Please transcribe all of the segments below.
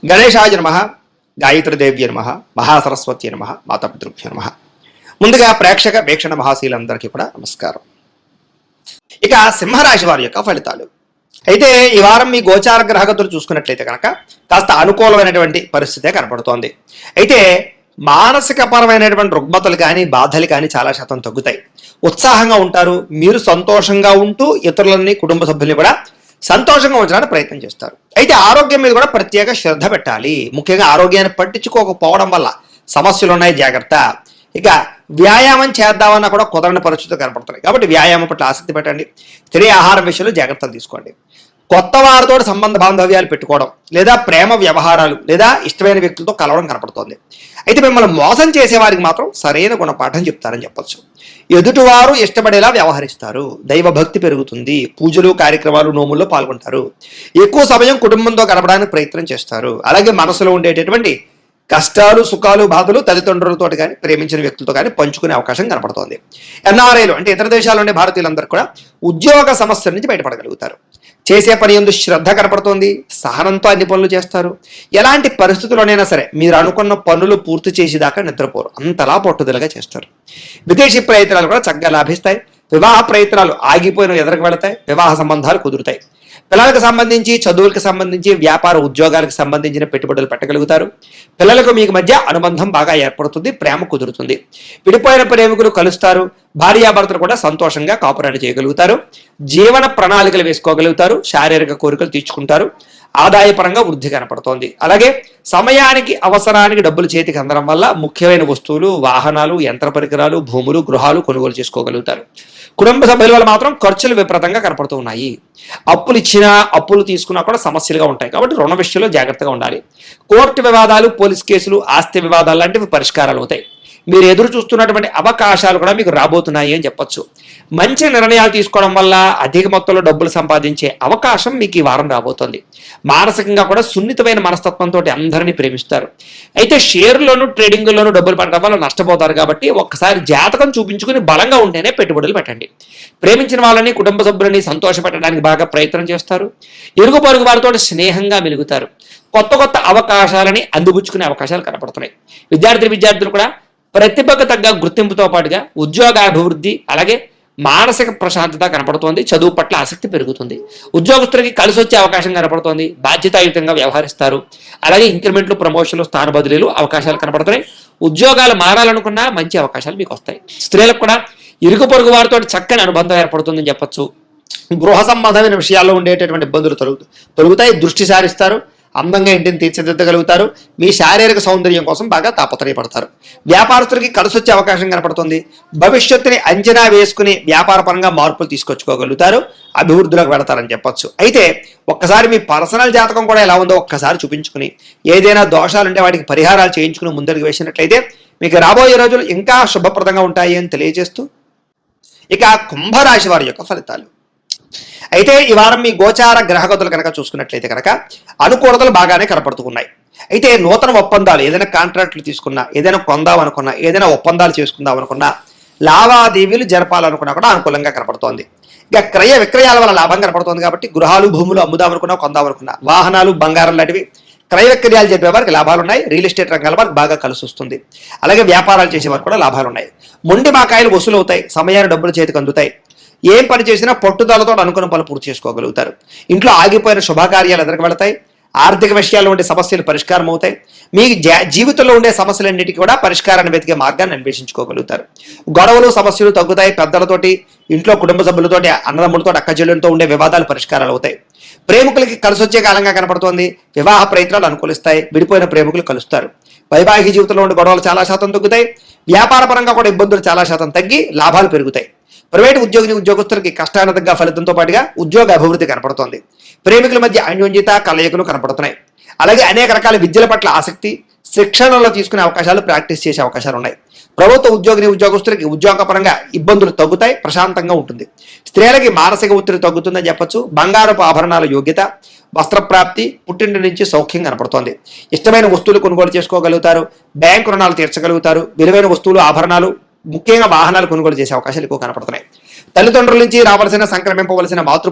గణేశాయ నమః, గాయత్రీదేవ్య నమః, మహాసరస్వతి నమః, మాతాపితృభ్యో నమః. ముందుగా ప్రేక్షక వీక్షణ మహాశీలందరికీ కూడా నమస్కారం. ఇక సింహరాశి వారి యొక్క ఫలితాలు. అయితే ఈ వారం మీ గోచార గ్రహగతులు చూసుకున్నట్లయితే కనుక కాస్త అనుకూలమైనటువంటి పరిస్థితే కనపడుతోంది. అయితే మానసిక పరమైనటువంటి రుగ్మతలు కానీ బాధలు కానీ చాలా శాతం తగ్గుతాయి. ఉత్సాహంగా ఉంటారు. మీరు సంతోషంగా ఉంటూ ఇతరులని కుటుంబ సభ్యుల్ని కూడా సంతోషంగా ఉంచడానికి ప్రయత్నం చేస్తారు. అయితే ఆరోగ్యం మీద కూడా ప్రత్యేక శ్రద్ధ పెట్టాలి. ముఖ్యంగా ఆరోగ్యాన్ని పట్టించుకోకపోవడం వల్ల సమస్యలు ఉన్నాయి, జాగ్రత్త. ఇక వ్యాయామం చేద్దామన్నా కూడా కుదరని పరిస్థితులు కనపడుతున్నాయి. కాబట్టి వ్యాయామం పట్ల ఆసక్తి పెట్టండి. తినే ఆహారం విషయంలో జాగ్రత్తలు తీసుకోండి. కొత్త వారితో సంబంధ బాంధవ్యాలు పెట్టుకోవడం లేదా ప్రేమ వ్యవహారాలు లేదా ఇష్టమైన వ్యక్తులతో కలవడం కనపడుతోంది. అయితే మిమ్మల్ని మోసం చేసేవారికి మాత్రం సరైన గుణపాఠం చెప్తారని చెప్పొచ్చు. ఎదుటివారు ఇష్టపడేలా వ్యవహరిస్తారు. దైవభక్తి పెరుగుతుంది. పూజలు, కార్యక్రమాలు, నోముల్లో పాల్గొంటారు. ఎక్కువ సమయం కుటుంబంతో గడపడానికి ప్రయత్నం చేస్తారు. అలాగే మనసులో ఉండేటటువంటి కష్టాలు, సుఖాలు, బాధలు తల్లిదండ్రులతో కానీ ప్రేమించిన వ్యక్తులతో కానీ పంచుకునే అవకాశం కనపడుతోంది. ఎన్ఆర్ఐలు అంటే ఇతర దేశాల్లో ఉండే భారతీయులందరూ కూడా ఉద్యోగ సమస్యల నుంచి బయటపడగలుగుతారు. చేసే పని యందు శ్రద్ధ కనపడుతోంది. సహనంతో అన్ని పనులు చేస్తారు. ఎలాంటి పరిస్థితుల్లోనైనా సరే మీరు అనుకున్న పనులు పూర్తి చేసేదాకా నిద్రపోరు. అంతలా పట్టుదలగా చేస్తారు. విదేశీ ప్రయత్నాలు కూడా చక్కగా లాభిస్తాయి. వివాహ ప్రయత్నాలు ఆగిపోయిన ఎదురుకు వెళతాయి. వివాహ సంబంధాలు కుదురుతాయి. పిల్లలకు సంబంధించి, చదువులకు సంబంధించి, వ్యాపార ఉద్యోగాలకు సంబంధించిన పెట్టుబడులు పెట్టగలుగుతారు. పిల్లలకు మీకు మధ్య అనుబంధం బాగా ఏర్పడుతుంది. ప్రేమ కుదురుతుంది. విడిపోయిన ప్రేమికులు కలుస్తారు. భార్యాభర్తలు కూడా సంతోషంగా కాపురాన్ని చేయగలుగుతారు. జీవన ప్రణాళికలు వేసుకోగలుగుతారు. శారీరక కోరికలు తీర్చుకుంటారు. ఆదాయపరంగా వృద్ధి కనపడుతోంది. అలాగే సమయానికి అవసరానికి డబ్బులు చేతికి అందడం వల్ల ముఖ్యమైన వస్తువులు, వాహనాలు, యంత్ర పరికరాలు, భూములు, గృహాలు కొనుగోలు చేసుకోగలుగుతారు. కుటుంబ సభ్యుల వల్ల మాత్రం ఖర్చులు విపరీతంగా కనపడుతూ ఉన్నాయి. అప్పులు ఇచ్చినా, అప్పులు తీసుకున్నా కూడా సమస్యలుగా ఉంటాయి. కాబట్టి రుణ విషయంలో జాగ్రత్తగా ఉండాలి. కోర్టు వివాదాలు, పోలీస్ కేసులు, ఆస్తి వివాదాలు లాంటివి పరిష్కారాలు అవుతాయి. మీరు ఎదురు చూస్తున్నటువంటి అవకాశాలు కూడా మీకు రాబోతున్నాయి అని చెప్పొచ్చు. మంచి నిర్ణయాలు తీసుకోవడం వల్ల అధిక మొత్తంలో డబ్బులు సంపాదించే అవకాశం మీకు ఈ వారం రాబోతోంది. మానసికంగా కూడా సున్నితమైన మనస్తత్వంతో అందరినీ ప్రేమిస్తారు. అయితే షేర్లోను, ట్రేడింగ్లోను డబ్బులు పడడం వల్ల నష్టపోతారు. కాబట్టి ఒక్కసారి జాతకం చూపించుకుని బలంగా ఉంటేనే పెట్టుబడులు పెట్టండి. ప్రేమించిన వాళ్ళని, కుటుంబ సభ్యులని సంతోషపెట్టడానికి బాగా ప్రయత్నం చేస్తారు. ఇరుగు పొరుగు వారితో స్నేహంగా మెలుగుతారు. కొత్త కొత్త అవకాశాలని అందిపుచ్చుకునే అవకాశాలు కనపడుతున్నాయి. విద్యార్థులు కూడా ప్రతిభకు తగ్గ గుర్తింపుతో పాటుగా ఉద్యోగ అభివృద్ధి, అలాగే మానసిక ప్రశాంతత కనపడుతోంది. చదువు పట్ల ఆసక్తి పెరుగుతుంది. ఉద్యోగస్తులకి కలిసి వచ్చే అవకాశం కనపడుతోంది. బాధ్యతాయుతంగా వ్యవహరిస్తారు. అలాగే ఇంక్రిమెంట్లు, ప్రమోషన్లు, స్థాన బదిలీలు అవకాశాలు కనపడుతున్నాయి. ఉద్యోగాలు మారాలనుకున్నా మంచి అవకాశాలు మీకు వస్తాయి. స్త్రీలకు కూడా ఇరుగు పొరుగు వారితో చక్కని అనుబంధం ఏర్పడుతుందని చెప్పొచ్చు. గృహ సంబంధమైన విషయాల్లో ఉండేటటువంటి ఇబ్బందులు తొలుగుతాయి. దృష్టి సారిస్తారు. అందంగా ఇంటిని తీర్చిదిద్దగలుగుతారు. మీ శారీరక సౌందర్యం కోసం బాగా తాపత్రయపడతారు. వ్యాపారస్తులకి కలిసి వచ్చే అవకాశం కనపడుతుంది. భవిష్యత్తుని అంచనా వేసుకుని వ్యాపార పరంగా మార్పులు తీసుకొచ్చుకోగలుగుతారు. అభివృద్ధిలోకి వెళతారని చెప్పొచ్చు. అయితే ఒక్కసారి మీ పర్సనల్ జాతకం కూడా ఎలా ఉందో ఒక్కసారి చూపించుకుని ఏదైనా దోషాలుంటే వాటికి పరిహారాలు చేయించుకుని ముందడుగు వేసినట్లయితే మీకు రాబోయే రోజులు ఇంకా శుభప్రదంగా ఉంటాయి అని తెలియజేస్తూ ఇక కుంభరాశి వారి యొక్క ఫలితాలు. అయితే ఈ వారం మీ గోచార గ్రహగతులు కనుక చూసుకున్నట్లయితే కనుక అనుకూలతలు బాగానే కనపడుతున్నాయి. అయితే నూతన ఒప్పందాలు, ఏదైనా కాంట్రాక్టులు తీసుకున్నా, ఏదైనా కొందాం అనుకున్నా, ఏదైనా ఒప్పందాలు చేసుకుందాం అనుకున్నా, లావాదేవీలు జరపాలనుకున్నా కూడా అనుకూలంగా కనపడుతోంది. ఇక క్రయ విక్రయాల వల్ల లాభం కనపడుతోంది. కాబట్టి గృహాలు, భూములు అమ్ముదాం అనుకున్నా, కొందాం అనుకున్నా, వాహనాలు, బంగారం లాంటివి క్రయ విక్రయాలు చెప్పే వారికి లాభాలు ఉన్నాయి. రియల్ ఎస్టేట్ రంగాల వారికి బాగా కలిసి వస్తుంది. అలాగే వ్యాపారాలు చేసే వారికి కూడా లాభాలు ఉన్నాయి. మొండి బాకాయలు వసూలు అవుతాయి. సమయాన్ని డబ్బులు చేతికి అందుతాయి. ఏం పని చేసినా పట్టుదలతో అనుకున్న పనులు పూర్తి చేసుకోగలుగుతారు. ఇంట్లో ఆగిపోయిన శుభకార్యాలు ఎదురుకు వెళతాయి. ఆర్థిక విషయాల్లో ఉండే సమస్యలు పరిష్కారం అవుతాయి. మీ జీవితంలో ఉండే సమస్యలన్నిటికీ కూడా పరిష్కారాన్ని వెతికే మార్గాన్ని అన్వేషించుకోగలుగుతారు. గొడవలు, సమస్యలు తగ్గుతాయి. పెద్దలతోటి, ఇంట్లో కుటుంబ సభ్యులతోటి, అన్నదమ్ములతో, అక్కచెల్లెలతో ఉండే వివాదాలు పరిష్కారాలు అవుతాయి. ప్రేమికులకి కలిసి వచ్చే కాలంగా కనపడుతోంది. వివాహ ప్రయత్నాలు అనుకూలిస్తాయి. విడిపోయిన ప్రేమికులు కలుస్తారు. వైవాహిక జీవితంలో ఉండే గొడవలు చాలా శాతం తగ్గుతాయి. వ్యాపార పరంగా కూడా ఇబ్బందులు చాలా శాతం తగ్గి లాభాలు పెరుగుతాయి. ప్రైవేటు ఉద్యోగులకి కష్టానికి తగ్గ ఫలితంతో పాటుగా ఉద్యోగ అభివృద్ధి కనపడుతోంది. ప్రేమికుల మధ్య అన్యోన్యత, కలయికలు కనపడుతున్నాయి. అలాగే అనేక రకాల విద్యల పట్ల ఆసక్తి, శిక్షణలో తీసుకునే అవకాశాలు, ప్రాక్టీస్ చేసే అవకాశాలు ఉన్నాయి. ప్రభుత్వ ఉద్యోగస్తులకి ఉద్యోగపరంగా ఇబ్బందులు తగ్గుతాయి. ప్రశాంతంగా ఉంటుంది. స్త్రీలకి మానసిక ఒత్తిడి తగ్గుతుందని చెప్పొచ్చు. బంగారపు ఆభరణాల యోగ్యత, వస్త్రప్రాప్తి, పుట్టింటి నుంచి సౌఖ్యం కనపడుతోంది. ఇష్టమైన వస్తువులు కొనుగోలు చేసుకోగలుగుతారు. బ్యాంకు రుణాలు తీర్చగలుగుతారు. విలువైన వస్తువులు, ఆభరణాలు, ముఖ్యంగా వాహనాలు కొనుగోలు చేసే అవకాశాలు ఎక్కువ కనపడుతున్నాయి. తల్లిదండ్రుల నుంచి రావాల్సిన సంక్రమింపవలసిన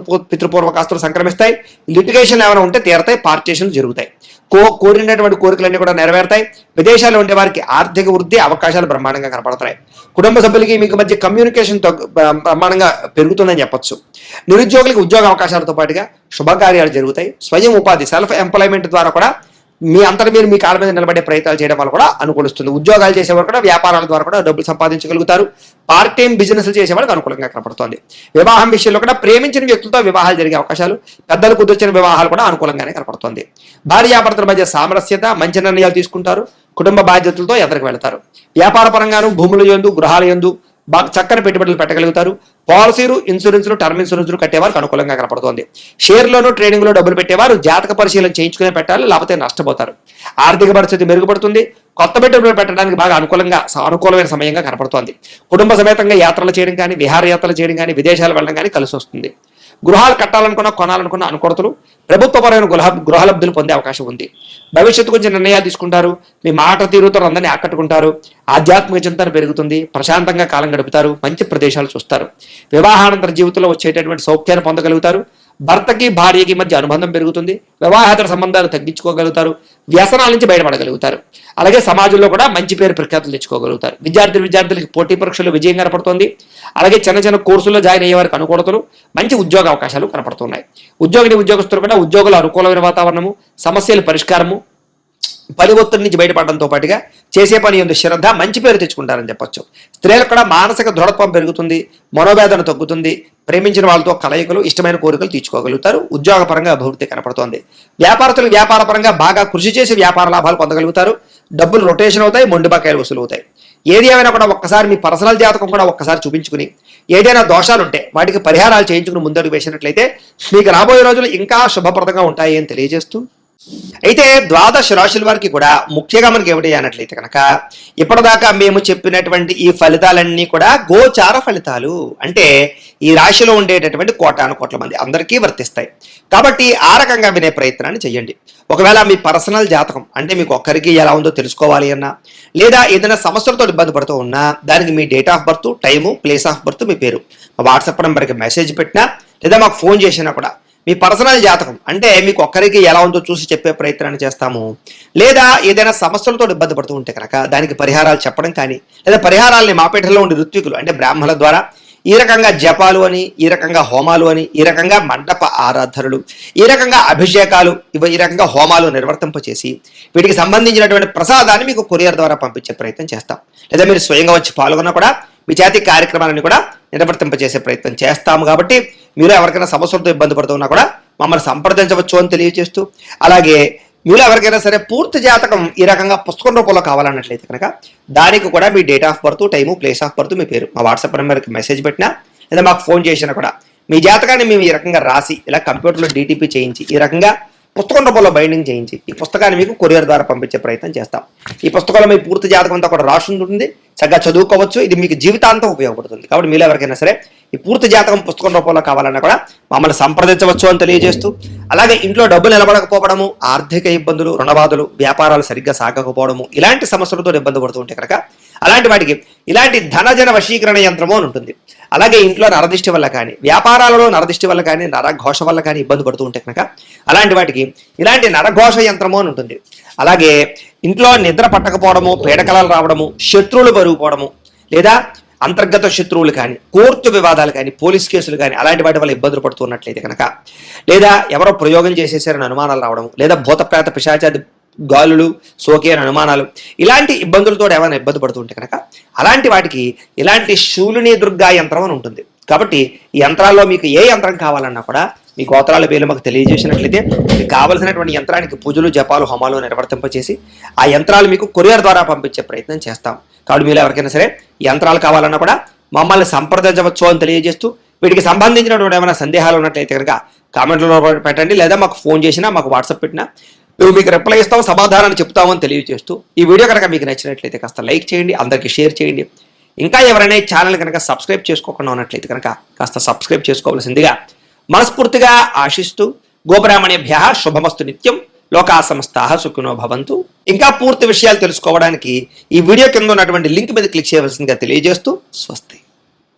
పితృపూర్వకాస్తులు సంక్రమిస్తాయి. లిటిగేషన్ ఏమైనా ఉంటే తీరతాయి, పార్టీషన్లు జరుగుతాయి. కోరినటువంటి కోరికలన్నీ కూడా నెరవేరుతాయి. విదేశాల్లో ఉండే వారికి ఆర్థిక వృద్ధి అవకాశాలు బ్రహ్మాండంగా కనపడతాయి. కుటుంబ సభ్యులకి మీకు మధ్య కమ్యూనికేషన్ బ్రహ్మాండంగా పెరుగుతుందని చెప్పొచ్చు. నిరుద్యోగులకు ఉద్యోగ అవకాశాలతో పాటుగా శుభకార్యాలు జరుగుతాయి. స్వయం ఉపాధి సెల్ఫ్ ఎంప్లాయ్మెంట్ ద్వారా కూడా మీ అంతటా మీరు మీ కాళ్ళ మీద నిలబడే ప్రయత్నాలు చేయడం వల్ల కూడా అనుకూలిస్తుంది. ఉద్యోగాలు చేసేవారు కూడా వ్యాపారాల ద్వారా కూడా డబ్బులు సంపాదించగలుగుతారు. పార్ట్ టైం బిజినెస్లు చేసేవాళ్ళకి అనుకూలంగా కనపడుతుంది. వివాహం విషయంలో కూడా ప్రేమించిన వ్యక్తులతో వివాహాలు జరిగే అవకాశాలు, పెద్దలు కుదిర్చిన వివాహాలు కూడా అనుకూలంగానే కనపడుతుంది. భార్యాభర్తల మధ్య సామరస్యత, మంచి నిర్ణయాలు తీసుకుంటారు. కుటుంబ బాధ్యతలతో ఎదురుకు వెళతారు. వ్యాపార పరంగాను భూముల యందు, గృహాల యందు బాగా చక్కని పెట్టుబడులు పెట్టగలుగుతారు. పాలసీలు, ఇన్సూరెన్స్లు, టర్మ్ ఇన్సూరెన్స్లు కట్టేవారికి అనుకూలంగా కనపడుతోంది. షేర్లోను, ట్రేడింగ్లో డబ్బులు పెట్టేవారు జాతక పరిశీలన చేయించుకునే పెట్టాలి, లేకపోతే నష్టపోతారు. ఆర్థిక పరిస్థితి మెరుగుపడుతుంది. కొత్త పెట్టుబడులు పెట్టడానికి బాగా అనుకూలమైన సమయంగా కనపడుతోంది. కుటుంబ సమేతంగా యాత్రలు చేయడం కానీ, విహారయాత్రలు చేయడం కానీ, విదేశాలు వెళ్ళడం కానీ కలిసి వస్తుంది. గృహాలు కట్టాలనుకున్న, కొనాలనుకున్న అనుకూలతలు, ప్రభుత్వపరమైన గృహలబ్ధులు పొందే అవకాశం ఉంది. భవిష్యత్తు గురించి నిర్ణయాలు తీసుకుంటారు. మీ మాట తీరుతో అందరినీ ఆకట్టుకుంటారు. ఆధ్యాత్మిక చింతన పెరుగుతుంది. ప్రశాంతంగా కాలం గడుపుతారు. మంచి ప్రదేశాలు చూస్తారు. వివాహానంతర జీవితంలో వచ్చేటటువంటి సౌఖ్యాన్ని పొందగలుగుతారు. భర్తకి భార్యకి మధ్య అనుబంధం పెరుగుతుంది. వివాహేతర సంబంధాలు తగ్గించుకోగలుగుతారు. వ్యసనాల నుంచి బయటపడగలుగుతారు. అలాగే సమాజంలో కూడా మంచి పేరు ప్రఖ్యాతులు తెచ్చుకోగలుగుతారు. విద్యార్థులకి పోటీ పరీక్షలు విజయం కనపడుతుంది. అలాగే చిన్న చిన్న కోర్సుల్లో జాయిన్ అయ్యే వారికి అనుకూలతలు, మంచి ఉద్యోగ అవకాశాలు కనపడుతున్నాయి. ఉద్యోగస్తులు కూడా ఉద్యోగుల అనుకూలమైన వాతావరణము, సమస్యల పరిష్కారము, పని ఒత్తిడి నుంచి బయటపడడంతో పాటుగా చేసే పని ఎందు శ్రద్ధ, మంచి పేరు తెచ్చుకుంటారని చెప్పొచ్చు. స్త్రీలకు కూడా మానసిక దృఢత్వం పెరుగుతుంది. మనోవేదన తగ్గుతుంది. ప్రేమించిన వాళ్ళతో కలయికలు, ఇష్టమైన కోరికలు తీర్చుకోగలుగుతారు. ఉద్యోగపరంగా అభివృద్ధి కనపడుతోంది. వ్యాపారస్తులు వ్యాపారపరంగా బాగా కృషి చేసి వ్యాపార లాభాలు పొందగలుగుతారు. డబ్బులు రొటేషన్ అవుతాయి. మొండి బకాయిలు వసూలు అవుతాయి. ఏది ఏమైనా కూడా ఒక్కసారి మీ పర్సనల్ జాతకం కూడా ఒక్కసారి చూపించుకుని, ఏదైనా దోషాలు ఉంటే వాటికి పరిహారాలు చేయించుకుని ముందడుగు వేసినట్లయితే మీకు రాబోయే రోజులు ఇంకా శుభప్రదంగా ఉంటాయి అని తెలియజేస్తూ, అయితే ద్వాదశ రాశుల వారికి కూడా ముఖ్యంగా మనకి ఏమిటి అన్నట్లయితే కనుక ఇప్పటిదాకా మేము చెప్పినటువంటి ఈ ఫలితాలన్నీ కూడా గోచార ఫలితాలు. అంటే ఈ రాశిలో ఉండేటటువంటి కోటాను మంది అందరికీ వర్తిస్తాయి. కాబట్టి ఆ రకంగా వినే ప్రయత్నాన్ని చేయండి. ఒకవేళ మీ పర్సనల్ జాతకం అంటే మీకు ఒక్కరికి ఎలా ఉందో తెలుసుకోవాలి అన్నా, లేదా ఏదైనా సమస్యలతో ఇబ్బంది పడుతూ ఉన్నా, దానికి మీ date of birth, time, place of birth, మీ పేరు మా వాట్సాప్ నెంబర్కి మెసేజ్ పెట్టినా, లేదా మాకు ఫోన్ చేసినా కూడా మీ పర్సనల్ జాతకం అంటే మీకు ఒక్కరికి ఎలా ఉందో చూసి చెప్పే ప్రయత్నాన్ని చేస్తాము. లేదా ఏదైనా సమస్యలతో ఇబ్బంది పడుతూ ఉంటే కనుక దానికి పరిహారాలు చెప్పడం కానీ, లేదా పరిహారాలని మాపేటలో ఉండే ఋత్వికులు అంటే బ్రాహ్మణుల ద్వారా ఈ రకంగా జపాలు అని, ఈ రకంగా హోమాలు అని, ఈ రకంగా మండప ఆరాధనలు, ఈ రకంగా అభిషేకాలు, ఈ రకంగా హోమాలు నిర్వర్తింపచేసి వీటికి సంబంధించినటువంటి ప్రసాదాన్ని మీకు కొరియర్ ద్వారా పంపించే ప్రయత్నం చేస్తాం. లేదా మీరు స్వయంగా వచ్చి పాల్గొన్నా కూడా మీ జాతి కార్యక్రమాలను కూడా నిర్వర్తింపచేసే ప్రయత్నం చేస్తాము. కాబట్టి మీరు ఎవరికైనా సమస్యలతో ఇబ్బంది పడుతున్నా కూడా మమ్మల్ని సంప్రదించవచ్చు అని తెలియజేస్తూ, అలాగే మీరు ఎవరికైనా సరే పూర్తి జాతకం ఈ రకంగా పుస్తకం రూపంలో కావాలన్నట్లయితే కనుక దానికి కూడా మీ date of birth, time, place of birth, మీ పేరు మా వాట్సాప్ నెంబర్కి మెసేజ్ పెట్టినా, లేదా మాకు ఫోన్ చేసినా కూడా మీ జాతకాన్ని మేము ఈ రకంగా రాసి ఇలా కంప్యూటర్లో డీటీపీ చేయించి ఈ రకంగా పుస్తకం రూపంలో బైండింగ్ చేయించి ఈ పుస్తకాన్ని మీకు కొరియర్ ద్వారా పంపించే ప్రయత్నం చేస్తాం. ఈ పుస్తకంలో మీ పూర్తి జాతకం అంతా కూడా రాసి ఉంటుంది. చక్కగా చదువుకోవచ్చు. ఇది మీకు జీవితాంతం ఉపయోగపడుతుంది. కాబట్టి మీరు ఎవరికైనా సరే ఈ పూర్తి జాతకం పుస్తకం రూపంలో కావాలన్నా కూడా మమ్మల్ని సంప్రదించవచ్చు అని తెలియజేస్తూ, అలాగే ఇంట్లో డబ్బులు నిలబడకపోవడము, ఆర్థిక ఇబ్బందులు, రుణబాధలు, వ్యాపారాలు సరిగ్గా సాగకపోవడము, ఇలాంటి సమస్యలతో ఇబ్బంది పడుతూ ఉంటే కనుక అలాంటి వాటికి ఇలాంటి ధనజన వశీకరణ యంత్రము అని ఉంటుంది. అలాగే ఇంట్లో నరదిష్టి వల్ల కానీ, వ్యాపారాలలో నరదిష్టి వల్ల కానీ, నరఘోష వల్ల కానీ ఇబ్బంది పడుతూ ఉంటే కనుక అలాంటి వాటికి ఇలాంటి నరఘోష యంత్రము అని ఉంటుంది. అలాగే ఇంట్లో నిద్ర పట్టకపోవడము, పీడకలాలు రావడము, శత్రువులు పెరిగిపోవడము, లేదా అంతర్గత శత్రువులు కానీ, కోర్టు వివాదాలు కానీ, పోలీస్ కేసులు కానీ అలాంటి వాటి వల్ల ఇబ్బందులు పడుతున్నట్లయితే కనుక, లేదా ఎవరో ప్రయోగం చేసేసారని అనుమానాలు రావడం, లేదా భూతప్రేత పిశాచాది గాలులు సోకే అనుమానాలు, ఇలాంటి ఇబ్బందులతో ఏమైనా ఇబ్బంది పడుతుంటే కనుక అలాంటి వాటికి ఇలాంటి శూలిని దుర్గా యంత్రం అని ఉంటుంది. కాబట్టి ఈ యంత్రాల్లో మీకు ఏ యంత్రం కావాలన్నా కూడా మీ గోత్రాల పేర్లు మాకు తెలియజేసినట్లయితే మీకు కావలసినటువంటి యంత్రానికి పూజలు, జపాలు, హోమాలు నిర్వర్తింపచేసి ఆ యంత్రాలు మీకు కొరియర్ ద్వారా పంపించే ప్రయత్నం చేస్తాం. కాబట్టి మీరు ఎవరికైనా సరే యంత్రాలు కావాలన్నా కూడా మమ్మల్ని సంప్రదించవచ్చు అని తెలియజేస్తూ, వీటికి సంబంధించినటువంటి ఏమైనా సందేహాలు ఉన్నట్లయితే కనుక కామెంట్లో పెట్టండి, లేదా మాకు ఫోన్ చేసినా, మాకు వాట్సాప్ పెట్టినా మేము మీకు రిప్లై ఇస్తాం, సమాధానాన్ని చెప్తామని తెలియజేస్తూ, ఈ వీడియో కనుక మీకు నచ్చినట్లయితే కాస్త లైక్ చేయండి, అందరికీ షేర్ చేయండి. ఇంకా ఎవరైనా ఈ ఛానల్ కనుక సబ్స్క్రైబ్ చేసుకోకుండా ఉన్నట్లయితే కనుక కాస్త సబ్స్క్రైబ్ చేసుకోవాల్సిందిగా మనస్ఫూర్తిగా ఆశిస్తూ, గోబ్రాహ్మణేభ్యః శుభమస్తు నిత్యం, లోకా సమస్తాః సుఖినో భవంతు. ఇంకా పూర్తి విషయాలు తెలుసుకోవడానికి ఈ వీడియో కింద ఉన్నటువంటి లింక్ మీద క్లిక్ చేయవలసిందిగా తెలియజేస్తూ, స్వస్తి.